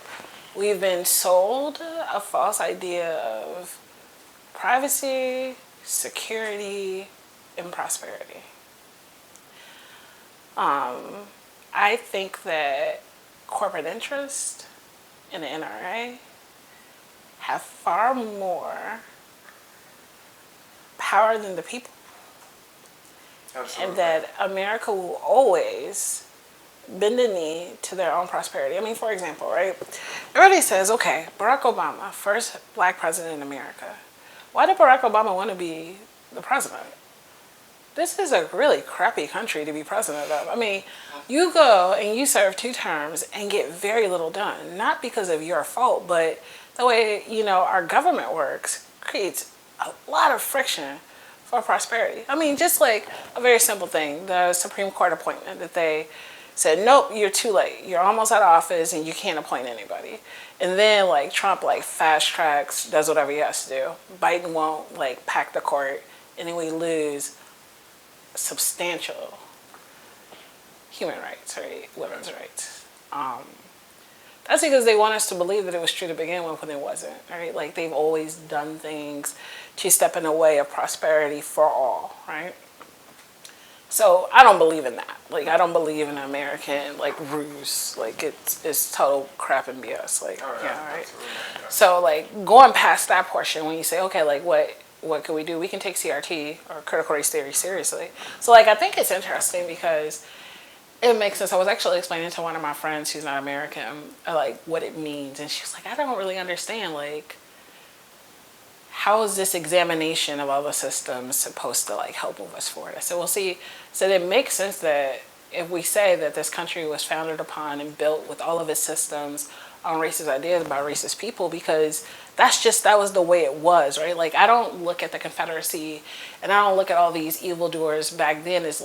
[SPEAKER 2] we've been sold a false idea of privacy, security, and prosperity. I think that corporate interest in the NRA have far more power than the people.
[SPEAKER 1] Absolutely.
[SPEAKER 2] And that America will always bend the knee to their own prosperity. I mean, for example, right? Everybody says, okay, Barack Obama, first black president in America. Why did Barack Obama want to be the president? This is a really crappy country to be president of. I mean, you go and you serve 2 terms and get very little done. Not because of your fault, but the way, our government works creates a lot of friction for prosperity. I mean, just like a very simple thing, the Supreme Court appointment that they said, nope, you're too late. You're almost out of office and you can't appoint anybody. And then Trump fast tracks, does whatever he has to do. Biden won't pack the court, and then we lose substantial human rights, right? Women's rights. That's because they want us to believe that it was true to begin with when it wasn't, right? They've always done things to step in the way of prosperity for all, right? So I don't believe in that. I don't believe in American ruse. It's total crap and BS. Right? Yeah. So going past that portion, when you say, okay, what can we do? We can take CRT or critical race theory seriously. So I think it's interesting because it makes sense. I was actually explaining to one of my friends who's not American, what it means, and she was like, I don't really understand. How is this examination of all the systems supposed to help move us forward? I said, well, see, so it makes sense that if we say that this country was founded upon and built with all of its systems on racist ideas by racist people, because that was the way it was, right? I don't look at the Confederacy and I don't look at all these evildoers back then as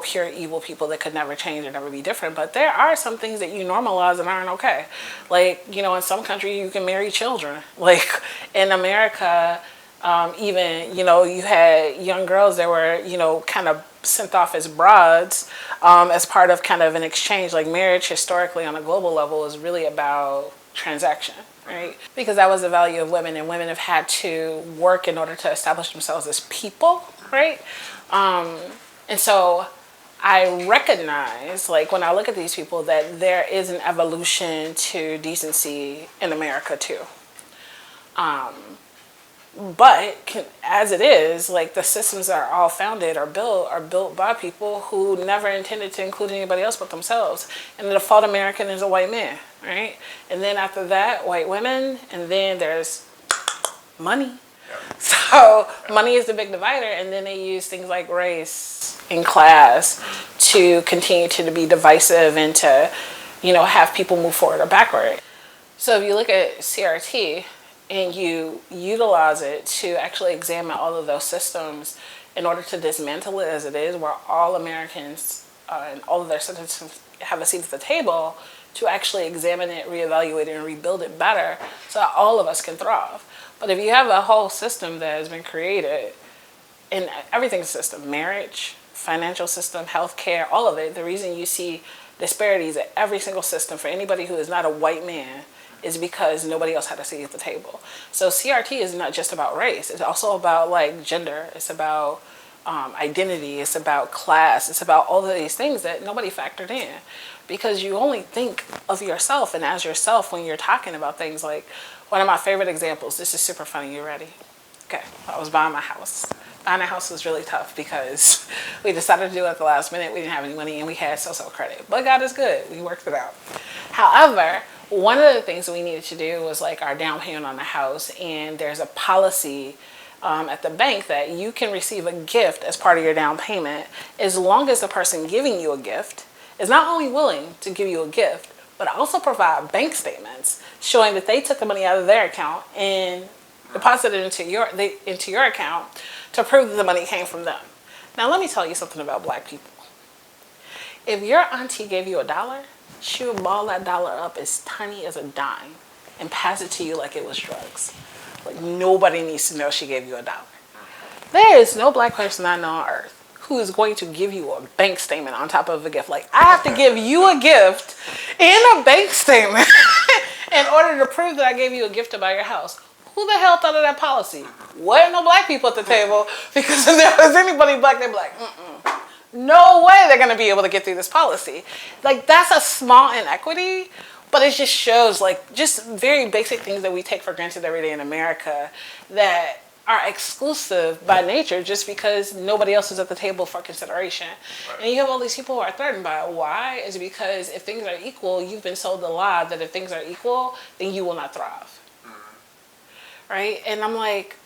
[SPEAKER 2] pure evil people that could never change and never be different. But there are some things that you normalize that aren't okay. In some countries you can marry children. In America, even, you had young girls that were, kind of sent off as broads as part of kind of an exchange. Marriage historically on a global level is really about transaction, right? Because that was the value of women, and women have had to work in order to establish themselves as people, right? And so I recognize, when I look at these people, that there is an evolution to decency in America too. But as it is, like the systems that are all founded are built by people who never intended to include anybody else but themselves. And the default American is a white man, right? And then after that, white women, and then there's money. So money is the big divider, and then they use things like race and class to continue to be divisive and to, have people move forward or backward. So if you look at CRT and you utilize it to actually examine all of those systems in order to dismantle it as it is, where all Americans and all of their citizens have a seat at the table, to actually examine it, reevaluate it, and rebuild it better so that all of us can thrive. But if you have a whole system that has been created, in everything's system, marriage, financial system, healthcare, all of it, the reason you see disparities at every single system for anybody who is not a white man is because nobody else had a seat at the table. So CRT is not just about race. It's also about like gender. It's about identity. It's about class. It's about all of these things that nobody factored in, because you only think of yourself and as yourself when you're talking about things. Like one of my favorite examples. This is super funny. You ready? Okay. I was buying my house. Buying a house was really tough because we decided to do it at the last minute. We didn't have any money and we had so credit. But God is good. We worked it out. However, one of the things we needed to do was like our down payment on the house, and there's a policy at the bank that you can receive a gift as part of your down payment as long as the person giving you a gift is not only willing to give you a gift, but also provide bank statements showing that they took the money out of their account and deposited it into your account to prove that the money came from them. Now let me tell you something about black people. If your auntie gave you $1, she would ball that dollar up as tiny as a dime and pass it to you like it was drugs. Like nobody needs to know she gave you $1. There is no black person I know on earth who is going to give you a bank statement on top of a gift. Like I have to give you a gift and a bank statement in order to prove that I gave you a gift to buy your house. Who the hell thought of that policy? Wasn't no black people at the table, because if there was anybody black, they'd be like, no way they're going to be able to get through this policy. Like that's a small inequity, but it just shows like just very basic things that we take for granted every day in America that are exclusive by nature just because nobody else is at the table for consideration. Right. And you have all these people who are threatened by it. Why? Is because if things are equal, you've been sold the lie that if things are equal, then you will not thrive. Right? And I'm like,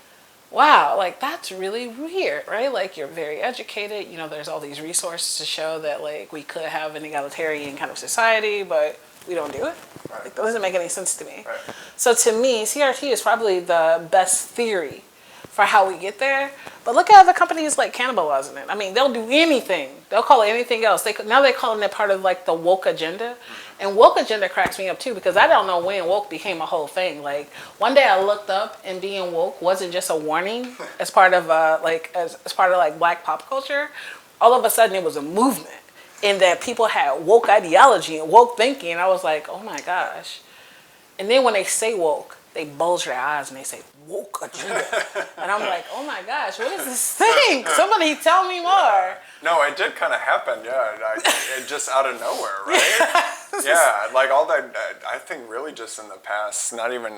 [SPEAKER 2] wow, like that's really weird, right? Like you're very educated, there's all these resources to show that like we could have an egalitarian kind of society, but we don't do it. Right. Like that doesn't make any sense to me. Right. So to me, CRT is probably the best theory for how we get there. But look at other companies like cannibalizing it. I mean, they'll do anything. They'll call it anything else. Now they're calling it part of like the woke agenda. And woke agenda cracks me up too, because I don't know when woke became a whole thing. Like one day I looked up and being woke wasn't just a warning as part of as part of black pop culture. All of a sudden it was a movement in that people had woke ideology and woke thinking. And I was like, oh my gosh. And then when they say woke, they bulge their eyes and they say woke agenda. And I'm like, oh my gosh, what is this thing? Somebody tell me more.
[SPEAKER 1] No, it did kind of happen, yeah. It just out of nowhere, right? Yeah, like all that. I think really just in the past, not even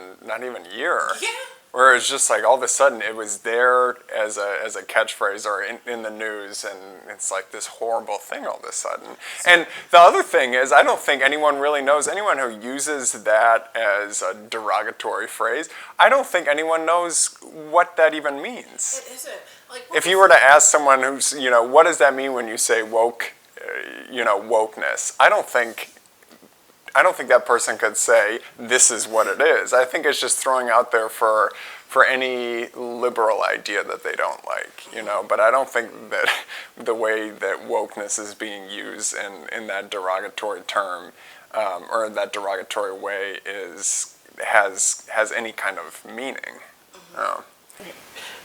[SPEAKER 1] year. Yeah. Where it's just like all of a sudden it was there as a catchphrase or in the news, and it's like this horrible thing all of a sudden. And the other thing is, I don't think anyone really knows, anyone who uses that as a derogatory phrase, I don't think anyone knows what that even means.
[SPEAKER 2] It isn't. Like,
[SPEAKER 1] if you were to ask someone who's, what does that mean when you say woke, wokeness? I don't think that person could say this is what it is. I think it's just throwing out there for any liberal idea that they don't like, But I don't think that the way that wokeness is being used in that derogatory term or that derogatory way has any kind of meaning.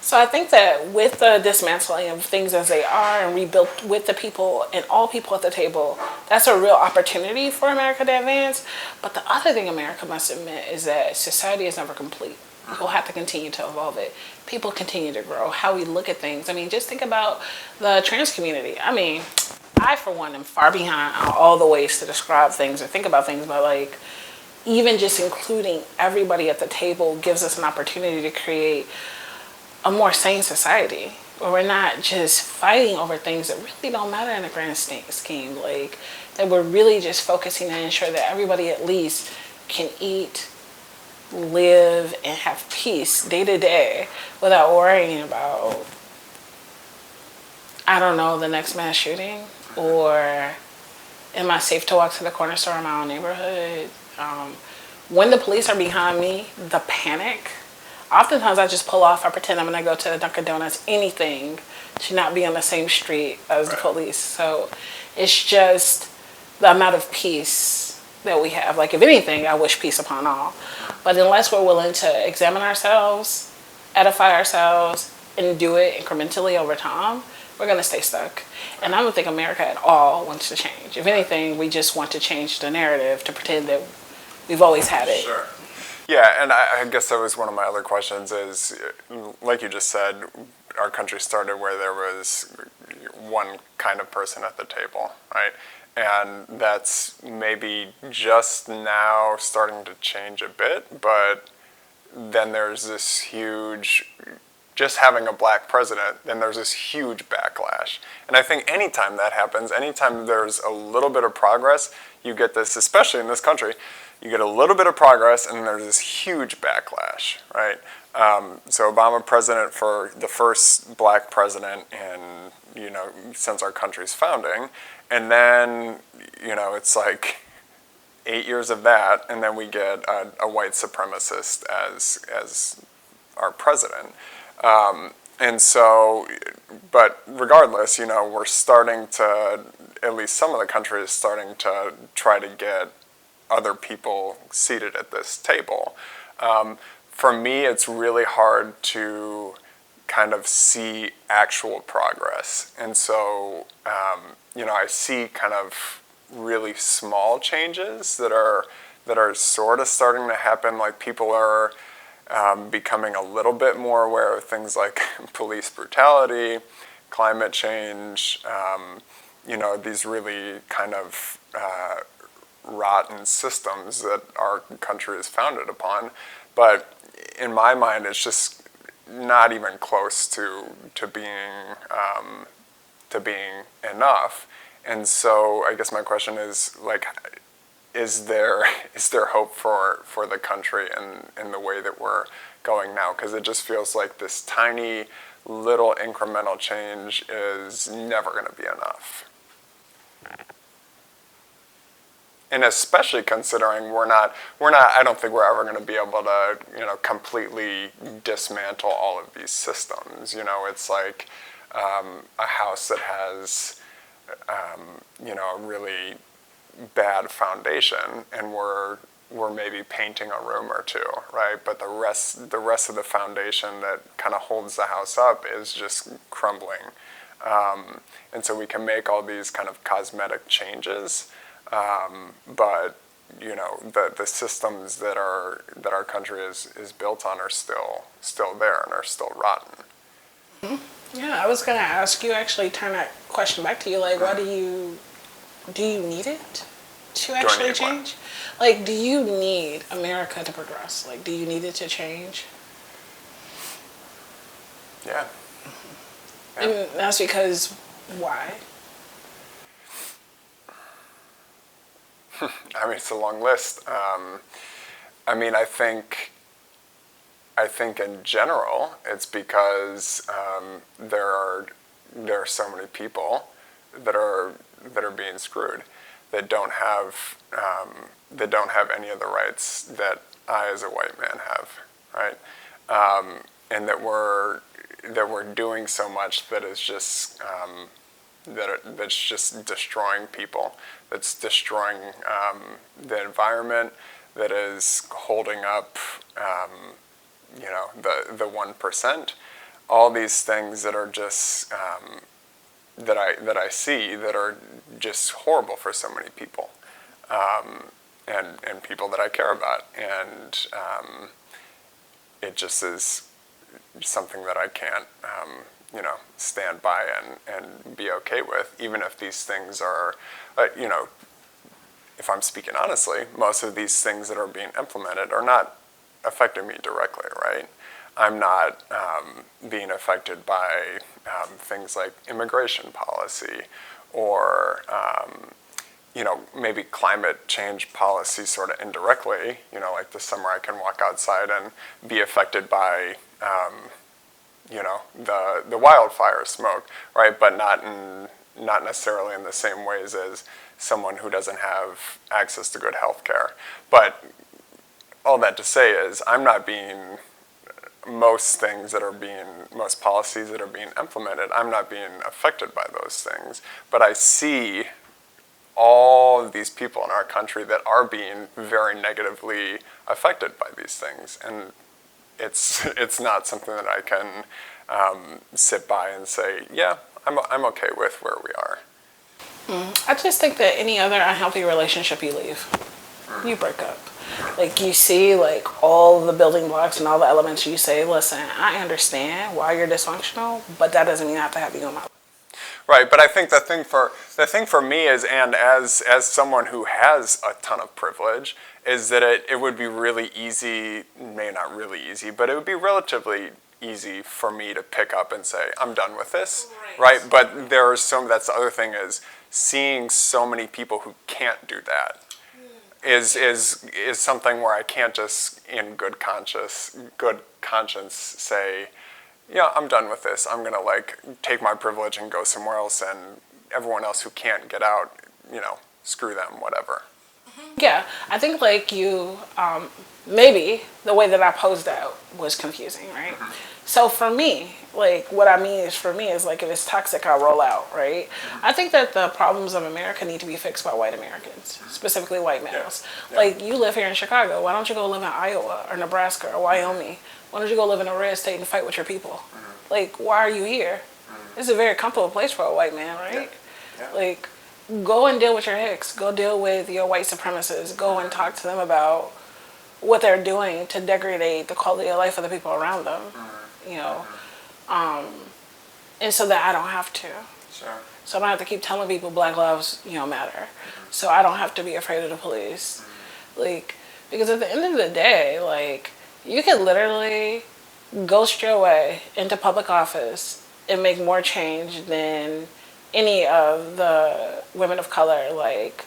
[SPEAKER 2] So I think that with the dismantling of things as they are and rebuilt with the people and all people at the table, that's a real opportunity for America to advance. But the other thing America must admit is that society is never complete. We'll have to continue to evolve it. People continue to grow. How we look at things. I mean, just think about the trans community. I mean, I, for one, am far behind on all the ways to describe things or think about things, but even just including everybody at the table gives us an opportunity to create a more sane society where we're not just fighting over things that really don't matter in the grand scheme. Like, that we're really just focusing to ensure that everybody at least can eat, live, and have peace day to day without worrying about, I don't know, the next mass shooting, or am I safe to walk to the corner store in my own neighborhood? When the police are behind me, the panic. Oftentimes I just pull off. I pretend I'm gonna go to the Dunkin' Donuts. Anything to not be on the same street as the police. So it's just the amount of peace that we have. Like, if anything, I wish peace upon all. But unless we're willing to examine ourselves, edify ourselves, and do it incrementally over time, we're gonna stay stuck. And I don't think America at all wants to change. If anything, we just want to change the narrative to pretend that we've always had it.
[SPEAKER 1] Sure. Yeah, and I guess that was one of my other questions is, like you just said, our country started where there was one kind of person at the table, right? And that's maybe just now starting to change a bit, but then there's this huge, just having a black president, then there's this huge backlash. And I think anytime that happens, anytime there's a little bit of progress, you get this, especially in this country, you get a little bit of progress and there's this huge backlash, right? So Obama president for the first black president in, since our country's founding. And then, it's like 8 years of that, and then we get a white supremacist as our president. And so, but regardless, we're starting to, at least some of the country is starting to try to get other people seated at this table. For me, it's really hard to kind of see actual progress. And so, I see kind of really small changes that are sort of starting to happen. Like, people are becoming a little bit more aware of things like police brutality, climate change, these really kind of rotten systems that our country is founded upon. But in my mind, it's just not even close to being enough. And so I guess my question is, like, is there hope for the country in the way that we're going now? Because it just feels like this tiny little incremental change is never going to be enough. And especially considering we're not, I don't think we're ever going to be able to, completely dismantle all of these systems. It's like a house that has, a really bad foundation, and we're maybe painting a room or two, right? But the rest of the foundation that kind of holds the house up is just crumbling. And so we can make all these kind of cosmetic changes, but the systems that our country is built on are still there and are still rotten.
[SPEAKER 2] Mm-hmm. Yeah, I was gonna ask you, actually turn that question back to you. Like, why do you need it to actually change? What? Like, do you need America to progress? Like, do you need it to change?
[SPEAKER 1] Yeah.
[SPEAKER 2] Yeah. And that's because why?
[SPEAKER 1] I mean, it's a long list. I think in general, it's because there are so many people that are being screwed, that don't have any of the rights that I as a white man have, right? And that we're doing so much that is just that's just destroying people, that's destroying the environment, that is holding up the 1%. All these things that are just that I see that are just horrible for so many people, and people that I care about, and it just is something that I can't stand by and be okay with, even if these things are if I'm speaking honestly, most of these things that are being implemented are not affecting me directly, right? I'm not being affected by things like immigration policy or maybe climate change policy sort of indirectly. Like this summer I can walk outside and be affected by the wildfire smoke, right? But not necessarily in the same ways as someone who doesn't have access to good health care. But all that to say is I'm not being most policies that are being implemented, I'm not being affected by those things. But I see all of these people in our country that are being very negatively affected by these things. And it's not something that I can sit by and say, yeah, I'm okay with where we are.
[SPEAKER 2] I just think that any other unhealthy relationship you leave, you break up. Like you see like all the building blocks and all the elements, you say, listen, I understand why you're dysfunctional, but that doesn't mean I have to have you in my life.
[SPEAKER 1] Right, but I think the thing for me is, and as someone who has a ton of privilege, is that it would be really easy, maybe not really easy, but it would be relatively easy for me to pick up and say, I'm done with this, right? But that's the other thing is seeing so many people who can't do that is something where I can't just in good conscience say, yeah, I'm done with this. I'm gonna take my privilege and go somewhere else, and everyone else who can't get out, screw them, whatever.
[SPEAKER 2] Yeah, I think you, maybe the way that I posed out was confusing, right? So for me, what I mean is for me is if it's toxic, I'll roll out, right? I think that the problems of America need to be fixed by white Americans, specifically white males. Yeah. You live here in Chicago. Why don't you go live in Iowa or Nebraska or Wyoming? Why don't you go live in a red state and fight with your people? Why are you here? This is a very comfortable place for a white man, right? Yeah. Go and deal with your hicks. Go deal with your white supremacists. Go and talk to them about what they're doing to degrade the quality of life of the people around them. And so that I don't have to. Sure. So I don't have to keep telling people Black lives, matter. So I don't have to be afraid of the police. Because at the end of the day, you can literally ghost your way into public office and make more change than any of the women of color, like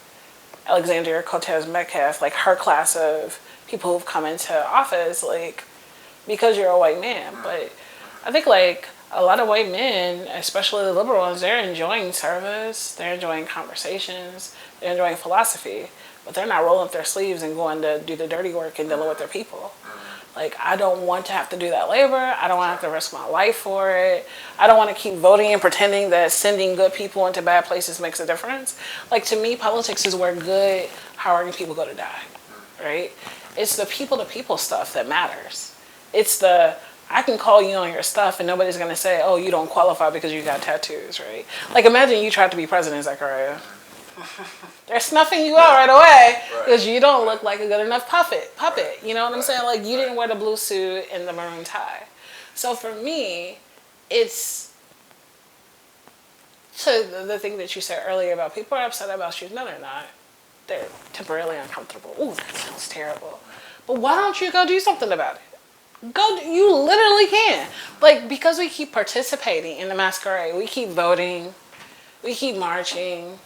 [SPEAKER 2] Alexandria Cortez Metcalf, her class of people who've come into office, because you're a white man. But I think a lot of white men, especially the liberal ones, they're enjoying service, they're enjoying conversations, they're enjoying philosophy, but they're not rolling up their sleeves and going to do the dirty work and dealing with their people. I don't want to have to do that labor. I don't want to have to risk my life for it. I don't want to keep voting and pretending that sending good people into bad places makes a difference. To me, politics is where good, hardworking people go to die, right? It's the people-to-people stuff that matters. It's I can call you on your stuff and nobody's going to say, oh, you don't qualify because you got tattoos, right? Imagine you tried to be president, Zachariah. They're snuffing you out right away because you don't look like a good enough puppet. You know what I'm saying? You didn't wear the blue suit and the maroon tie. So for me, it's to the thing that you said earlier about people are upset about you. No, they're not. They're temporarily uncomfortable. Ooh, that sounds terrible. But why don't you go do something about it? You literally can. Because we keep participating in the masquerade, we keep voting, we keep marching,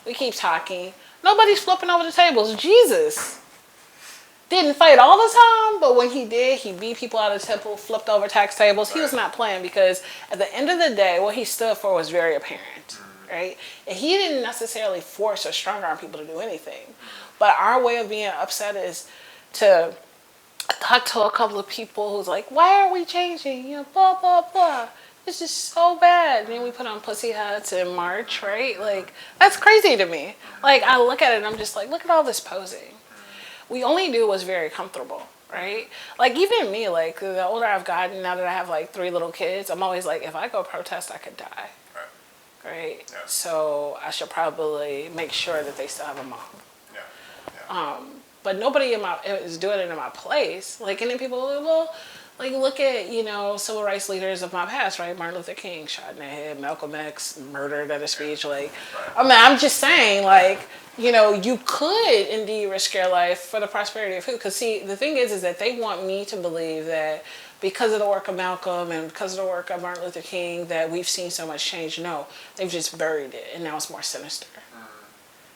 [SPEAKER 2] we keep talking. Nobody's flipping over the tables. Jesus didn't fight all the time, but when he did, he beat people out of the temple, flipped over tax tables. He was not playing because at the end of the day, what he stood for was very apparent, right? And he didn't necessarily force or strong arm people to do anything. But our way of being upset is to talk to a couple of people who's why are we changing? Blah, blah, blah. It's just so bad. And then we put on pussy hats in March, right? That's crazy to me. I look at it and I'm just look at all this posing. We only do what's very comfortable, right? Even me, the older I've gotten, now that I have 3 little kids, I'm always if I go protest, I could die. Right? Yeah. So I should probably make sure that they still have a mom. Yeah. But nobody is doing it in my place. And then people, well, Like, look at, civil rights leaders of my past, right? Martin Luther King shot in the head, Malcolm X murdered at a speech. Like, I mean, I'm just saying, like, you could indeed risk your life for the prosperity of who? Because, see, the thing is that they want me to believe that because of the work of Malcolm and because of the work of Martin Luther King that we've seen so much change. No, they've just buried it, and now it's more sinister.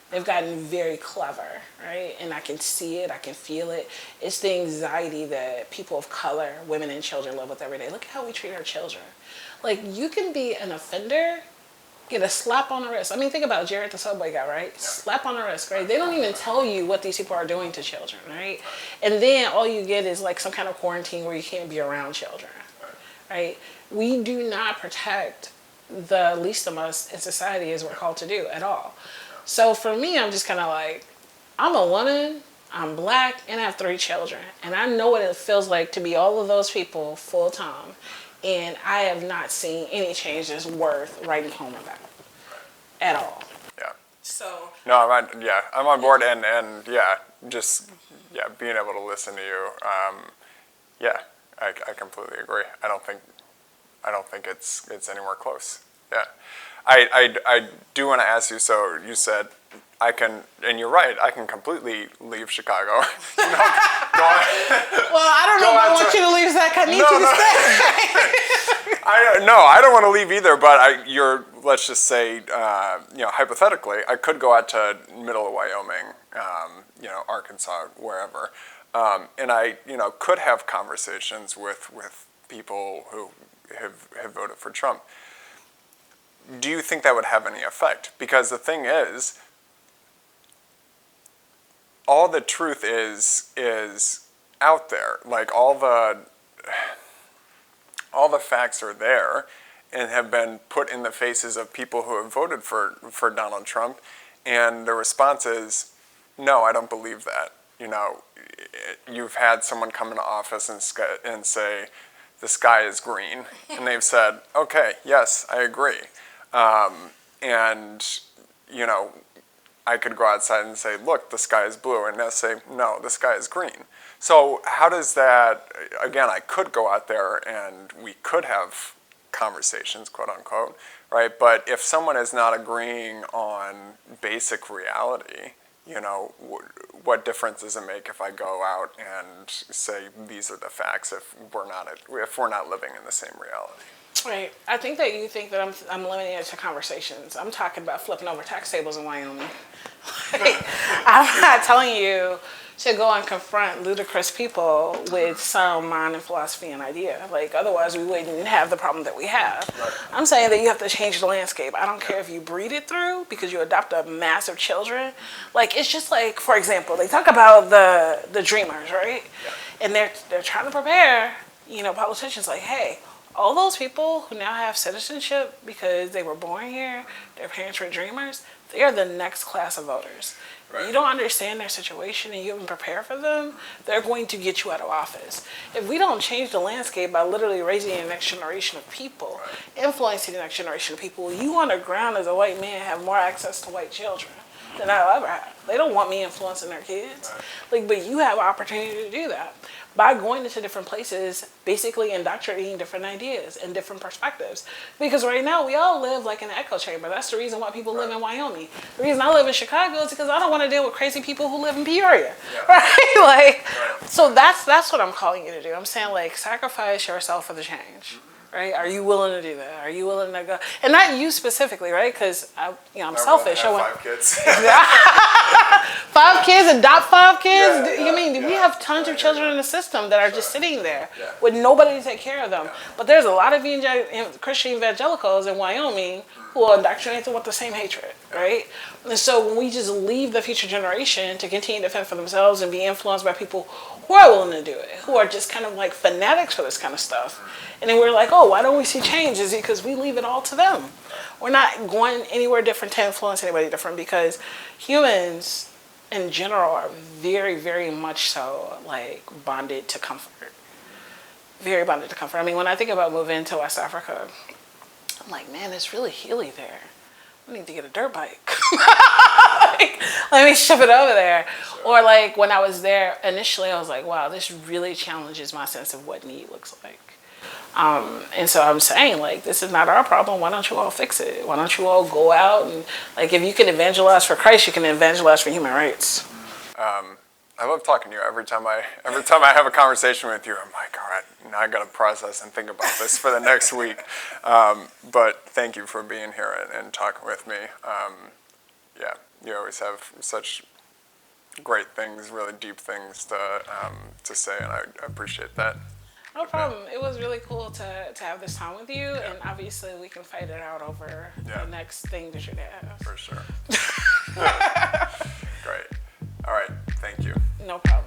[SPEAKER 2] They've gotten very clever, right? And I can see it, I can feel it. It's the anxiety that people of color, women and children live with every day. Look at how we treat our children. Like, you can be an offender, get a slap on the wrist. I mean, think about Jared, the subway guy, right? Yeah. Slap on the wrist, right? They don't even tell you what these people are doing to children, right? And then all you get is like some kind of quarantine where you can't be around children, right? We do not protect the least of us in society as we're called to do at all. So for me, I'm just kind of like, I'm a woman, I'm black, and I have 3 children. And I know what it feels like to be all of those people full time. And I have not seen any changes worth writing home about at all.
[SPEAKER 1] Yeah.
[SPEAKER 2] So.
[SPEAKER 1] No, I'm on board, and just being able to listen to you. I completely agree. I don't think it's anywhere close. Yeah. I do want to ask you, so you said I can, and you're right, I can completely leave Chicago. Go on.
[SPEAKER 2] Well, I don't know if I want you to leave, Zach. I need you to stay.
[SPEAKER 1] I don't want to leave either, but let's just say, hypothetically, I could go out to middle of Wyoming, Arkansas, wherever, and I, could have conversations with people who have voted for Trump. Do you think that would have any effect? Because the thing is, all the truth is out there. Like, all the facts are there and have been put in the faces of people who have voted for Donald Trump, and the response is, no, I don't believe that. You've had someone come into office and say, the sky is green, and they've said, okay, yes, I agree. I could go outside and say, look, the sky is blue, and they'll say, no, the sky is green. So how does that, again, I could go out there and we could have conversations, quote unquote, right? But if someone is not agreeing on basic reality, what difference does it make if I go out and say these are the facts if we're not living in the same reality?
[SPEAKER 2] Right. I think that you think that I'm limiting it to conversations. I'm talking about flipping over tax tables in Wyoming. I'm not telling you to go and confront ludicrous people with sound mind and philosophy and idea. Like, otherwise we wouldn't have the problem that we have. Right. I'm saying that you have to change the landscape. I don't care if you breed it through because you adopt a mass of children. Like, it's just like, for example, they talk about the dreamers, right? Yeah. And they're trying to prepare, politicians like, hey, all those people who now have citizenship because they were born here, their parents were dreamers, they are the next class of voters. Right. You don't understand their situation and you haven't prepared for them, they're going to get you out of office. If we don't change the landscape by literally raising the next generation of people, influencing the next generation of people, you on the ground as a white man have more access to white children than I'll ever have. They don't want me influencing their kids. Right. But you have an opportunity to do that by going into different places, basically indoctrinating different ideas and different perspectives. Because right now we all live like in an echo chamber. That's the reason why people live in Wyoming. The reason I live in Chicago is because I don't want to deal with crazy people who live in Peoria, right? So that's what I'm calling you to do. I'm saying, like, sacrifice yourself for the change. Right? Are you willing to do that? Are you willing to go? And not you specifically, right? Because I'm selfish.
[SPEAKER 1] I have 5 kids.
[SPEAKER 2] 5 kids, adopt 5 kids. We have tons of children in the system that are just sitting there with nobody to take care of them. Yeah. But there's a lot of Christian evangelicals in Wyoming who are indoctrinated with the same hatred, right? And so when we just leave the future generation to continue to fend for themselves and be influenced by people who are willing to do it, who are just kind of like fanatics for this kind of stuff. And then we're like, oh, why don't we see change? Is it because we leave it all to them? We're not going anywhere different to influence anybody different because humans in general are very, very much so like bonded to comfort. Very bonded to comfort. I mean, when I think about moving to West Africa, I'm like, man, it's really hilly there. I need to get a dirt bike. like, let me ship it over there. Or like when I was there initially, I was like, wow, this really challenges my sense of what need looks like. And so I'm saying, like, this is not our problem. Why don't you all fix it? Why don't you all go out and, like, if you can evangelize for Christ, you can evangelize for human rights.
[SPEAKER 1] I love talking to you. Every time I have a conversation with you, I'm like, all right, now I got to process and think about this for the next week. But thank you for being here and talking with me. Yeah, you always have such great things, really deep things to say, and I appreciate that.
[SPEAKER 2] No problem. It was really cool to have this time with you,
[SPEAKER 1] Yeah.
[SPEAKER 2] and obviously we can fight it out over
[SPEAKER 1] Yeah.
[SPEAKER 2] the next thing that you're gonna have.
[SPEAKER 1] For sure. Great. All right. Thank you.
[SPEAKER 2] No problem.